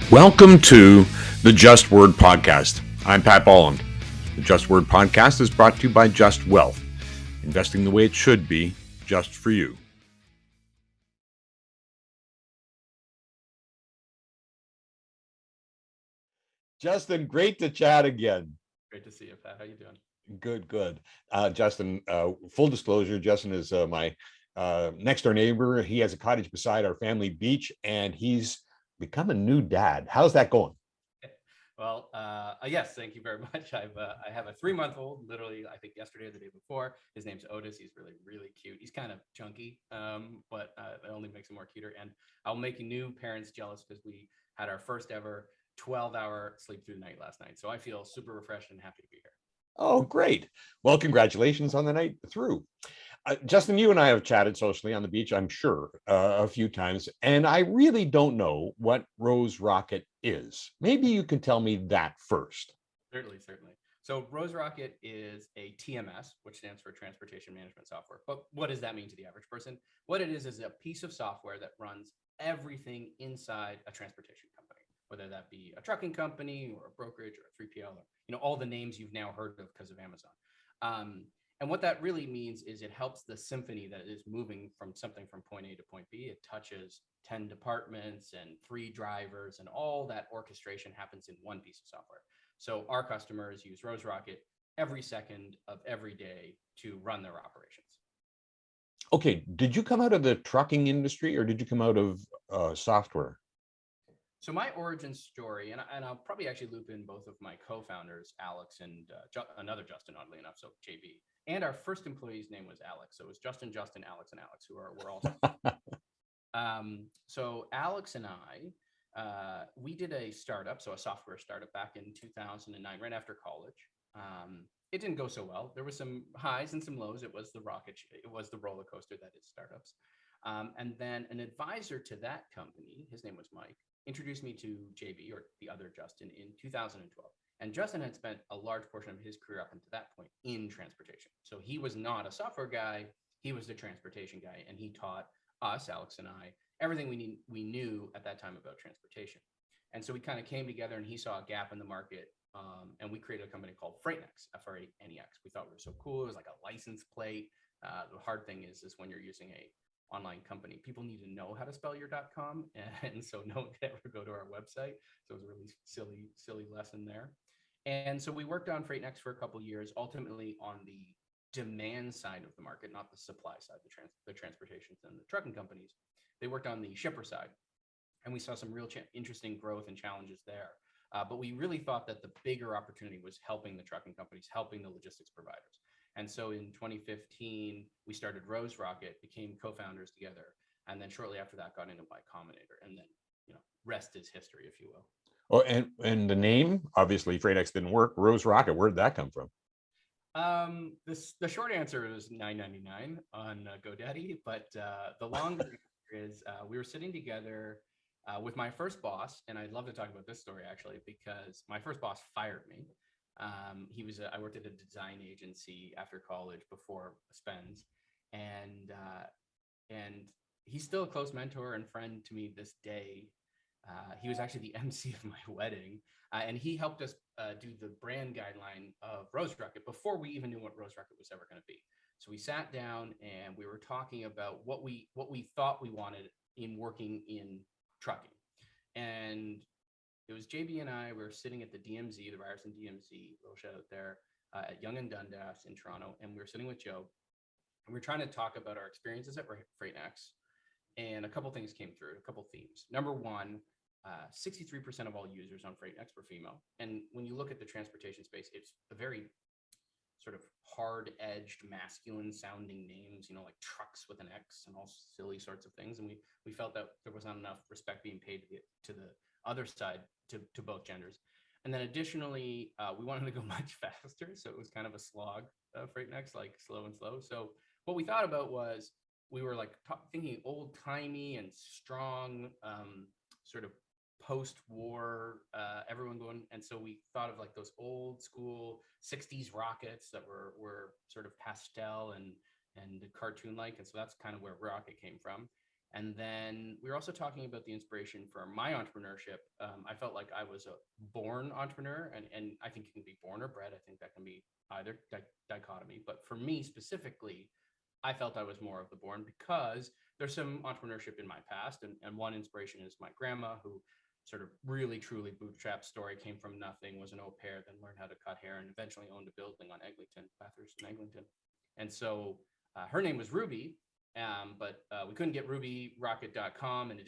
Welcome to the Just Word Podcast. I'm Pat Bolland. The Just Word Podcast is brought to you by Justwealth, investing the way it should be, just for you. Justin, great to chat again. Great to see you, Pat. How you doing? Good. Justin, full disclosure, Justin is my next door neighbor. He has a cottage beside our family beach, and he's become a new dad. How's that going? Well, yes, thank you very much. I have a 3-month-old. Literally, I think yesterday or the day before. His name's Otis. He's really cute. He's kind of chunky, but it only makes him more cuter. And I'll make new parents jealous because we had our first ever 12-hour sleep through the night last night. So I feel super refreshed and happy to be here. Oh, great. Well, congratulations on the night through. Justin, you and I have chatted socially on the beach, I'm sure, a few times, and I really don't know what Rose Rocket is. Maybe you can tell me that first. Certainly. So Rose Rocket is a TMS, which stands for Transportation Management Software. But what does that mean to the average person? What it is a piece of software that runs everything inside a transportation company, whether that be a trucking company or a brokerage or a 3PL, or all the names you've now heard of because of Amazon. And what that really means is it helps the symphony that is moving from something from point A to point B. It touches 10 departments and 3 drivers, and all that orchestration happens in one piece of software. So our customers use Rose Rocket every second of every day to run their operations. Okay, did you come out of the trucking industry or did you come out of software? So my origin story, and I'll probably actually loop in both of my co-founders, Alex and another Justin, oddly enough, so JB. And our first employee's name was Alex. So it was Justin, Alex, and Alex, we're all. So Alex and I, we did a startup, so a software startup back in 2009, right after college. It didn't go so well. There were some highs and some lows. It was the roller coaster that is startups. And then an advisor to that company, his name was Mike, introduced me to JB, or the other Justin, in 2012. And Justin had spent a large portion of his career up until that point in transportation. So he was not a software guy, he was the transportation guy. And he taught us, Alex and I, everything we knew at that time about transportation. And so we kind of came together, and he saw a gap in the market. And we created a company called FreightNex, FRANEX. We thought we were so cool. It was like a license plate. The hard thing is when you're using a online company, people need to know how to spell your .com, and so no one could ever go to our website. So it was a really silly lesson there. And so we worked on FreightNex for a couple of years, ultimately on the demand side of the market, not the supply side, the transportations and the trucking companies. They worked on the shipper side, and we saw some real interesting growth and challenges there. But we really thought that the bigger opportunity was helping the trucking companies, helping the logistics providers. And so in 2015, we started Rose Rocket, became co-founders together, and then shortly after that got into Y Combinator, and then rest is history, if you will. Oh, and the name, obviously, FreightX didn't work. Rose Rocket, where did that come from? The short answer is $9.99 on GoDaddy, but the longer answer is we were sitting together with my first boss, and I'd love to talk about this story actually, because my first boss fired me. I worked at a design agency after college before Spence, and he's still a close mentor and friend to me this day. He was actually the MC of my wedding, and he helped us do the brand guideline of Rose Rocket before we even knew what Rose Rocket was ever going to be. So we sat down and we were talking about what we thought we wanted in working in trucking, and it was JB and I. We were sitting at the DMZ, the Ryerson DMZ, little shout out there, at Yonge and Dundas in Toronto, and we were sitting with Joe, and we were trying to talk about our experiences at FreightNex, and a couple things came through, a couple themes. Number one, 63% of all users on FreightNex were female, and when you look at the transportation space, it's a very sort of hard-edged, masculine-sounding names, like trucks with an X and all silly sorts of things, and we felt that there was not enough respect being paid to the other side, to both genders. And then additionally, we wanted to go much faster. So it was kind of a slog, FreightNex, like slow and slow. So what we thought about was we were like thinking old timey and strong, sort of post-war, everyone going. And so we thought of like those old school 60s rockets that were sort of pastel and cartoon like. And so that's kind of where Rocket came from. And then we were also talking about the inspiration for my entrepreneurship. I felt like I was a born entrepreneur, and I think you can be born or bred. I think that can be either dichotomy. But for me specifically, I felt I was more of the born because there's some entrepreneurship in my past. And one inspiration is my grandma, who sort of really truly bootstrap story, came from nothing, was an au pair, then learned how to cut hair, and eventually owned a building on Eglinton, Bathurst and Eglinton. And so her name was Ruby, but we couldn't get rubyrocket.com, and it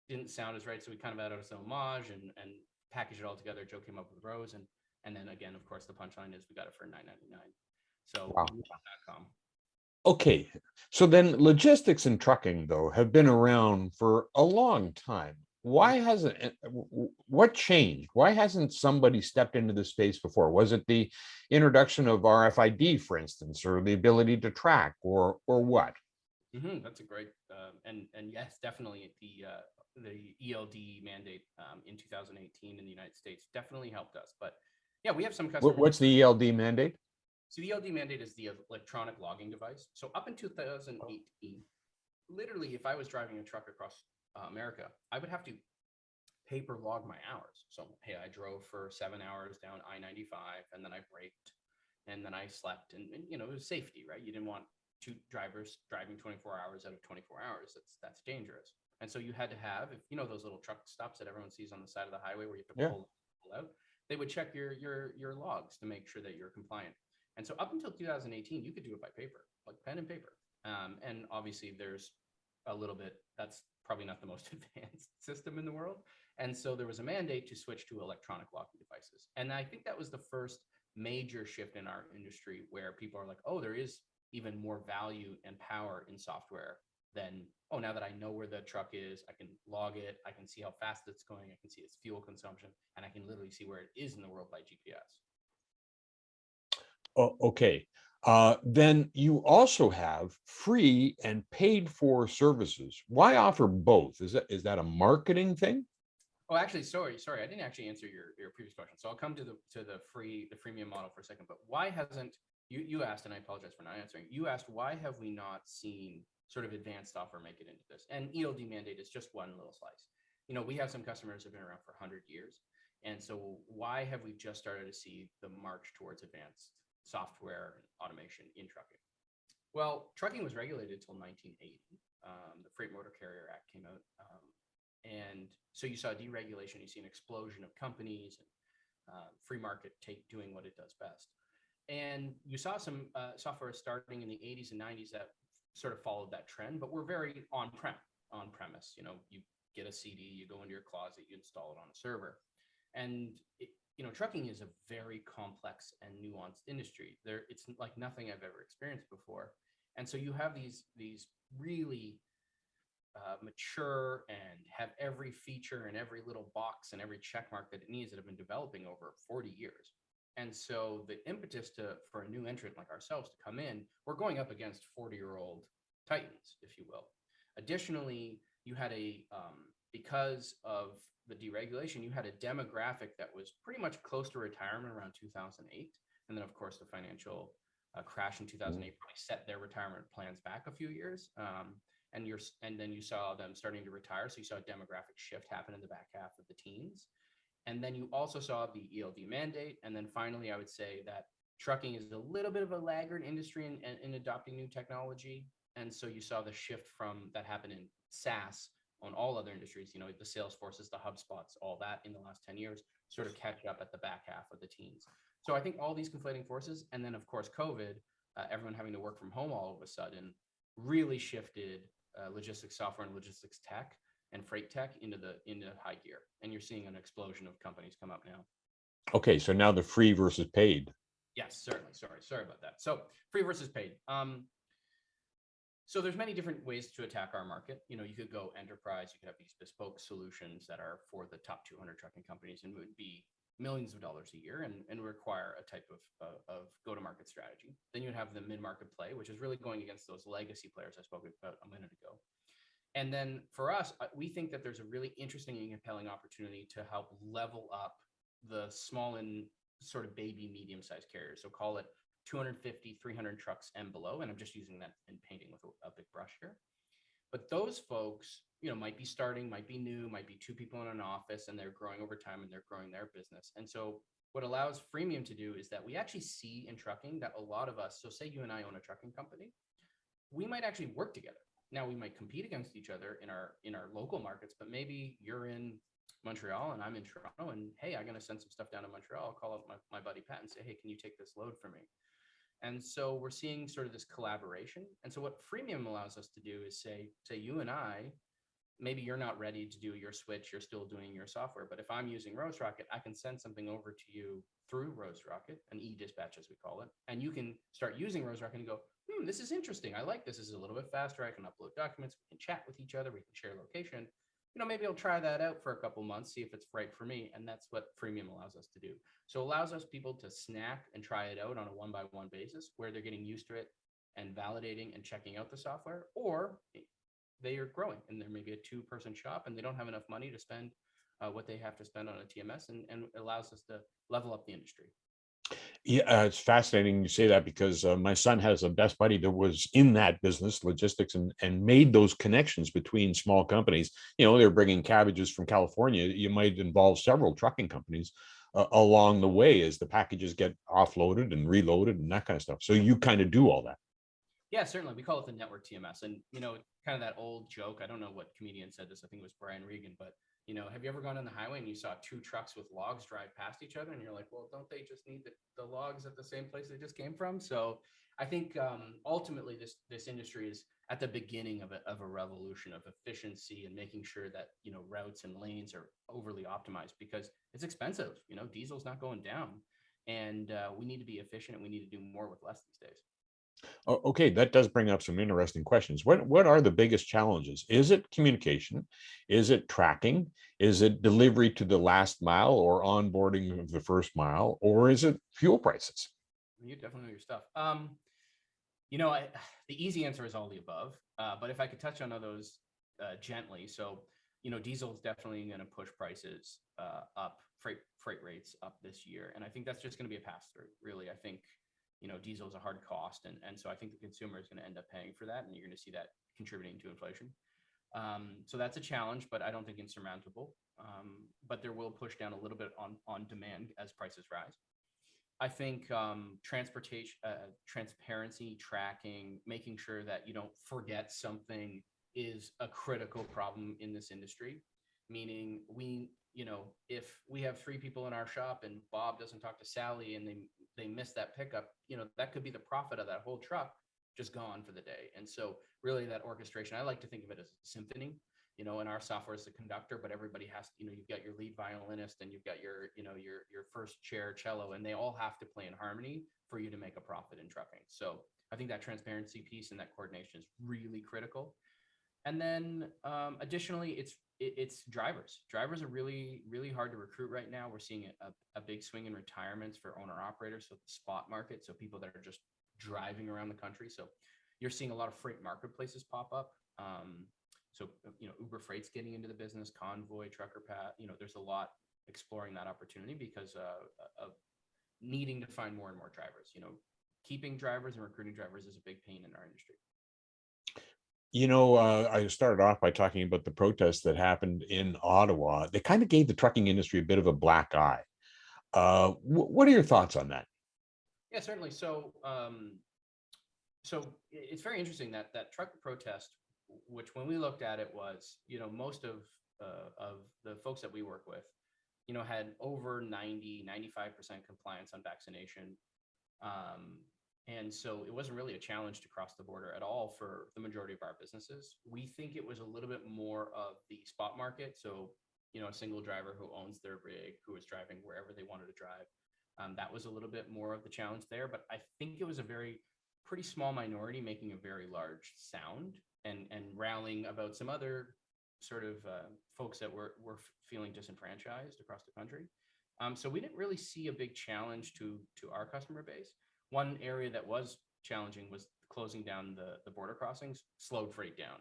didn't sound as right. So we kind of added some homage and packaged it all together. Joe came up with Rose, and then again, of course, the punchline is we got it for $9.99. So Wow. ruby.com. Okay. So then logistics and trucking, though, have been around for a long time. Why hasn't what changed? Why hasn't somebody stepped into this space before? Was it the introduction of RFID, for instance, or the ability to track, or what? That's a great and yes, definitely the ELD mandate in 2018 in the United States definitely helped us. But yeah, we have some customers. What's the ELD mandate? So the ELD mandate is the electronic logging device. So up in 2018, literally, if I was driving a truck across America, I would have to paper log my hours. So hey, I drove for 7 hours down I-95, and then I braked, and then I slept, and it was safety, right? You didn't want two drivers driving 24 hours out of 24 hours. That's dangerous. And so you had to have, if those little truck stops that everyone sees on the side of the highway where you have to Yeah. pull out, they would check your logs to make sure that you're compliant. And so up until 2018, you could do it by paper, like pen and paper. And obviously, there's a little bit, that's probably not the most advanced system in the world. And so there was a mandate to switch to electronic logging devices. And I think that was the first major shift in our industry where people are like, oh, there is even more value and power in software than, oh, now that I know where the truck is, I can log it, I can see how fast it's going, I can see its fuel consumption, and I can literally see where it is in the world by GPS. Oh, okay. Then you also have free and paid for services. Why offer both? Is that a marketing thing? Oh, actually, sorry, I didn't actually answer your previous question. So I'll come to the freemium model for a second. But why hasn't you asked, and I apologize for not answering. You asked why have we not seen sort of advanced software make it into this? And ELD mandate is just one little slice. We have some customers who've been around for 100 years, and so why have we just started to see the march towards advanced software and automation in trucking? Well, trucking was regulated until 1980. The Freight Motor Carrier Act came out. And so you saw deregulation, you see an explosion of companies and free market doing what it does best. And you saw some software starting in the 80s and 90s that sort of followed that trend, but we're very on premise. You get a CD, you go into your closet, you install it on a server. And trucking is a very complex and nuanced industry. It's like nothing I've ever experienced before. And so you have these really mature and have every feature and every little box and every check mark that it needs that have been developing over 40 years. And so the impetus for a new entrant like ourselves to come in, we're going up against 40-year-old titans, if you will. Additionally, you had because of the deregulation, you had a demographic that was pretty much close to retirement around 2008. And then, of course, the financial crash in 2008 probably set their retirement plans back a few years. And then you saw them starting to retire. So you saw a demographic shift happen in the back half of the teens. And then you also saw the ELD mandate. And then finally, I would say that trucking is a little bit of a laggard industry in adopting new technology. And so you saw the shift from that happen in SaaS on all other industries, the Salesforces, the HubSpots, all that in the last 10 years, sort of catch up at the back half of the teens. So I think all these conflating forces, and then of course, COVID, everyone having to work from home all of a sudden really shifted logistics software and logistics tech and freight tech into high gear. And you're seeing an explosion of companies come up now. Okay, so now the free versus paid. Yes, certainly. Sorry about that. So free versus paid. So there's many different ways to attack our market. You could go enterprise. You could have these bespoke solutions that are for the top 200 trucking companies and would be millions of dollars a year and require a type of go-to-market strategy. Then you'd have the mid-market play, which is really going against those legacy players I spoke about a minute ago. And then for us, we think that there's a really interesting and compelling opportunity to help level up the small and sort of baby medium-sized carriers. So call it 250, 300 trucks and below. And I'm just using that in painting with a big brush here. But those folks, might be starting, might be new, might be two people in an office, and they're growing over time and they're growing their business. And so what allows freemium to do is that we actually see in trucking that a lot of us, so say you and I own a trucking company, we might actually work together. Now we might compete against each other in our local markets, but maybe you're in Montreal and I'm in Toronto, and hey, I'm going to send some stuff down to Montreal. I'll call up my buddy Pat and say, hey, can you take this load for me? And so we're seeing sort of this collaboration. And so what freemium allows us to do is say you and I, maybe you're not ready to do your switch, you're still doing your software, but if I'm using Rose Rocket, I can send something over to you through Rose Rocket, an e-dispatch as we call it, and you can start using Rose Rocket and go, this is interesting, I like this is a little bit faster, I can upload documents, we can chat with each other, we can share location. Maybe I'll try that out for a couple months, see if it's right for me. And that's what freemium allows us to do. So it allows us people to snack and try it out on a one-by-one basis where they're getting used to it and validating and checking out the software, or they are growing and they're maybe a two-person shop and they don't have enough money to spend what they have to spend on a TMS, and it allows us to level up the industry. Yeah, it's fascinating you say that because my son has a best buddy that was in that business, logistics, and made those connections between small companies. They're bringing cabbages from California. You might involve several trucking companies along the way as the packages get offloaded and reloaded and that kind of stuff. So you kind of do all that. Yeah, certainly. We call it the network TMS. And, kind of that old joke. I don't know what comedian said this. I think it was Brian Regan. But, have you ever gone on the highway and you saw two trucks with logs drive past each other? And you're like, well, don't they just need the logs at the same place they just came from? So I think ultimately this industry is at the beginning of a revolution of efficiency and making sure that, routes and lanes are overly optimized because it's expensive. Diesel's not going down. And we need to be efficient and we need to do more with less these days. Okay, that does bring up some interesting questions. What are the biggest challenges? Is it communication? Is it tracking? Is it delivery to the last mile or onboarding of the first mile? Or is it fuel prices? You definitely know your stuff. The easy answer is all the above. But if I could touch on those gently, so diesel is definitely going to push prices up, freight rates up this year, and I think that's just going to be a pass through. Really, I think diesel is a hard cost, and so I think the consumer is going to end up paying for that, and you're going to see that contributing to inflation. So that's a challenge, but I don't think insurmountable. But there will push down a little bit on demand as prices rise. I think transportation, transparency, tracking, making sure that you don't forget something is a critical problem in this industry. Meaning if we have three people in our shop and Bob doesn't talk to Sally and they miss that pickup, that could be the profit of that whole truck just gone for the day. And so really that orchestration, I like to think of it as a symphony. In our software is the conductor, but everybody has, you've got your lead violinist and you've got your first chair cello, and they all have to play in harmony for you to make a profit in trucking. So I think that transparency piece and that coordination is really critical. And then additionally, it's drivers. Drivers are really, really hard to recruit right now. We're seeing a big swing in retirements for owner operators, so the spot market, so people that are just driving around the country. So you're seeing a lot of freight marketplaces pop up. So Uber Freight's getting into the business, Convoy, Trucker Pat. There's a lot exploring that opportunity because of needing to find more and more drivers. Keeping drivers and recruiting drivers is a big pain in our industry. I started off by talking about the protests that happened in Ottawa. They kind of gave the trucking industry a bit of a black eye. What are your thoughts on that? Yeah, certainly. So it's very interesting that trucker protest, which when we looked at it was, most of the folks that we work with, had over 95% compliance on vaccination. And so it wasn't really a challenge to cross the border at all for the majority of our businesses. We think it was a little bit more of the spot market. So, a single driver who owns their rig, who is driving wherever they wanted to drive. That was a little bit more of the challenge there. But I think it was a pretty small minority making a very large sound and rallying about some other sort of folks that were feeling disenfranchised across the country. So we didn't really see a big challenge to our customer base. One area that was challenging was closing down the border crossings, slowed freight down.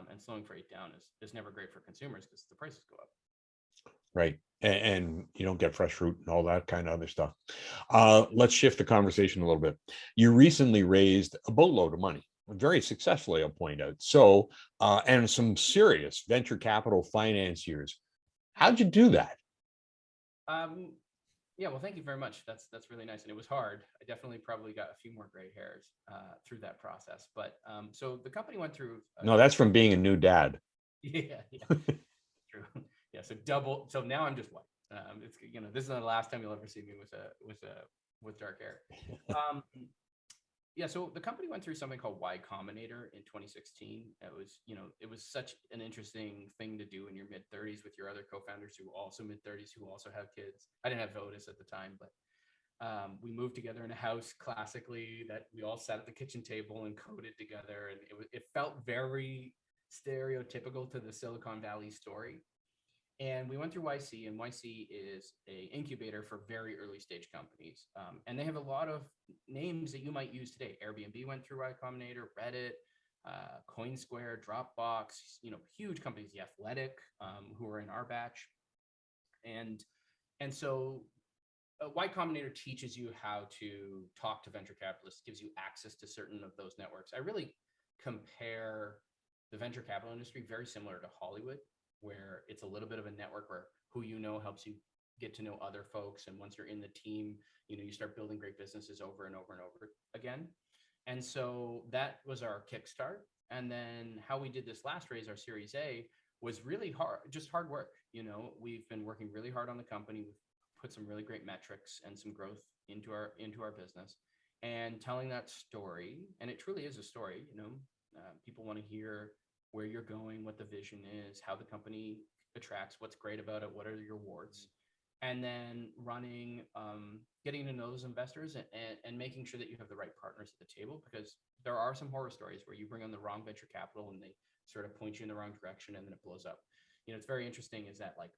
And slowing freight down is never great for consumers because the prices go up. Right. And you don't get fresh fruit and all that kind of other stuff. Let's shift the conversation a little bit. You recently raised a boatload of money very successfully, I'll point out. So, and some serious venture capital financiers. How'd you do that? Um, yeah, well, thank you very much. That's really nice, and it was hard. I definitely probably got a few more gray hairs through that process. But so the company went through. No, that's from being a new dad. Yeah, yeah, true. Yeah, so double. So now I'm just white. It's this is the last time you'll ever see me with dark hair. Um, yeah, so the company went through something called Y Combinator in 2016. It was such an interesting thing to do in your mid 30s with your other co-founders who also mid 30s who also have kids. I didn't have Otis at the time, but we moved together in a house classically that we all sat at the kitchen table and coded together, and it felt very stereotypical to the Silicon Valley story. And we went through YC, and YC is a incubator for very early stage companies, and they have a lot of names that you might use today. Airbnb went through Y Combinator, Reddit, CoinSquare, Dropbox, huge companies. The Athletic, who are in our batch, and so Y Combinator teaches you how to talk to venture capitalists, gives you access to certain of those networks. I really compare the venture capital industry very similar to Hollywood, where it's a little bit of a network where who you know helps you get to know other folks. And once you're in the team, you start building great businesses over and over and over again. And so that was our kickstart. And then how we did this last raise, our Series A, was really hard, just hard work. We've been working really hard on the company. We've put some really great metrics and some growth into our business, and telling that story. And it truly is a story. People want to hear where you're going, what the vision is, how the company attracts, what's great about it, what are your warts, and then getting to know those investors, and making sure that you have the right partners at the table, because there are some horror stories where you bring on the wrong venture capital and they sort of point you in the wrong direction, and then it blows up. It's very interesting is that, like,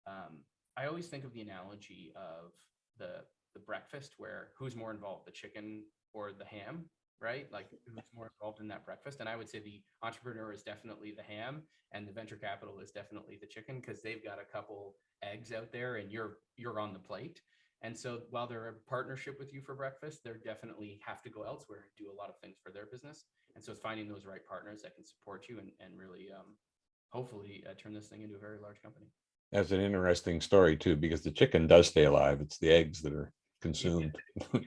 I always think of the analogy of the breakfast, where who's more involved, the chicken or the ham, right? Like, who's more involved in that breakfast? And I would say the entrepreneur is definitely the ham, and the venture capital is definitely the chicken, because they've got a couple eggs out there, and you're on the plate. And so while they're a partnership with you for breakfast, they definitely have to go elsewhere and do a lot of things for their business. And so it's finding those right partners that can support you, and really hopefully turn this thing into a very large company. That's an interesting story too, because the chicken does stay alive. It's the eggs that are consumed.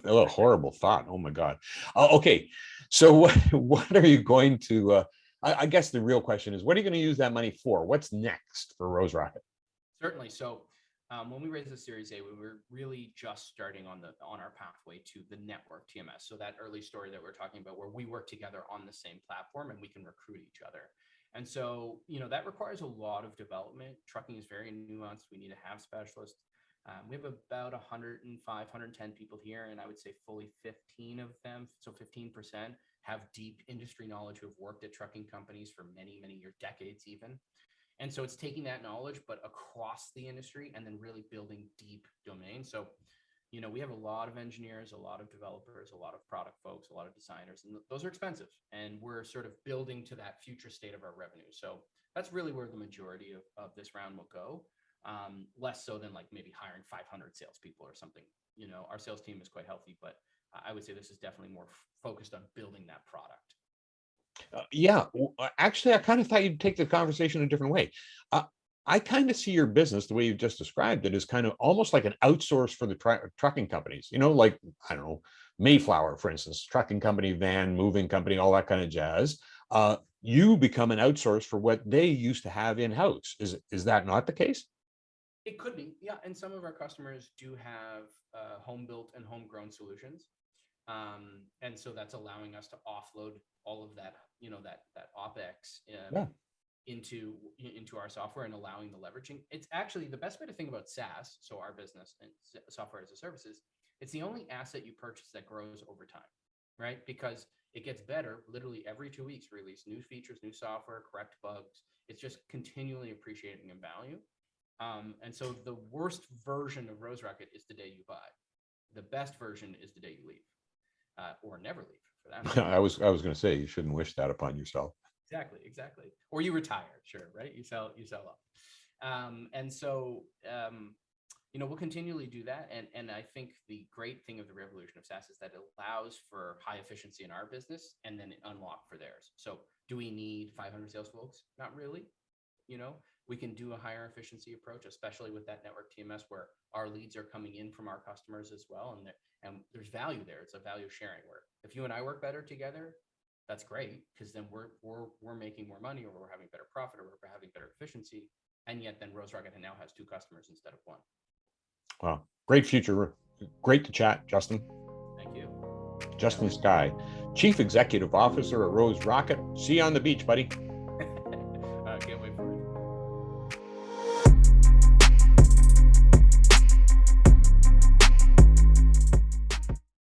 Oh, horrible thought. Oh my God. Okay. So what are you going to, I guess the real question is, what are you going to use that money for? What's next for Rose Rocket? Certainly. So when we raised the Series A, we were really just starting on our pathway to the network TMS. So that early story that we're talking about, where we work together on the same platform and we can recruit each other. And so, that requires a lot of development. Trucking is very nuanced. We need to have specialists. We have about 105, 110 people here, and I would say fully 15 of them, so 15%, have deep industry knowledge, who have worked at trucking companies for many, many years, decades even. And so it's taking that knowledge, but across the industry, and then really building deep domain. So, we have a lot of engineers, a lot of developers, a lot of product folks, a lot of designers, and those are expensive. And we're sort of building to that future state of our revenue. So that's really where the majority of this round will go. Less so than like maybe hiring 500 salespeople or something. Our sales team is quite healthy, but I would say this is definitely more focused on building that product. Yeah, actually, I kind of thought you'd take the conversation a different way. Uh, I kind of see your business the way you just described it as kind of almost like an outsource for the trucking companies. Like, I don't know, Mayflower, for instance, trucking company, van moving company, all that kind of jazz. You become an outsource for what they used to have in house. Is that not the case? It could be, yeah. And some of our customers do have home built and homegrown solutions. And so that's allowing us to offload all of that, that OpEx Yeah. into our software, and allowing the leveraging. It's actually the best way to think about SaaS. So our business and software as a services, it's the only asset you purchase that grows over time, right? Because it gets better literally every 2 weeks, release new features, new software, correct bugs. It's just continually appreciating in value. And so the worst version of Rose Rocket is the day you buy. The best version is the day you leave, or never leave for that matter. I was going to say you shouldn't wish that upon yourself. Exactly. Or you retire, sure, right? You sell off. And so, we'll continually do that. And I think the great thing of the revolution of SaaS is that it allows for high efficiency in our business and then unlock for theirs. So do we need 500 sales folks? Not really. We can do a higher efficiency approach, especially with that network TMS where our leads are coming in from our customers as well. And there's value there. It's a value sharing where if you and I work better together, that's great, because then we're making more money, or we're having better profit, or we're having better efficiency. And yet then Rose Rocket now has 2 customers instead of 1. Wow, great future. Great to chat, Justin. Thank you. Justin Sky, Chief Executive Officer at Rose Rocket. See you on the beach, buddy.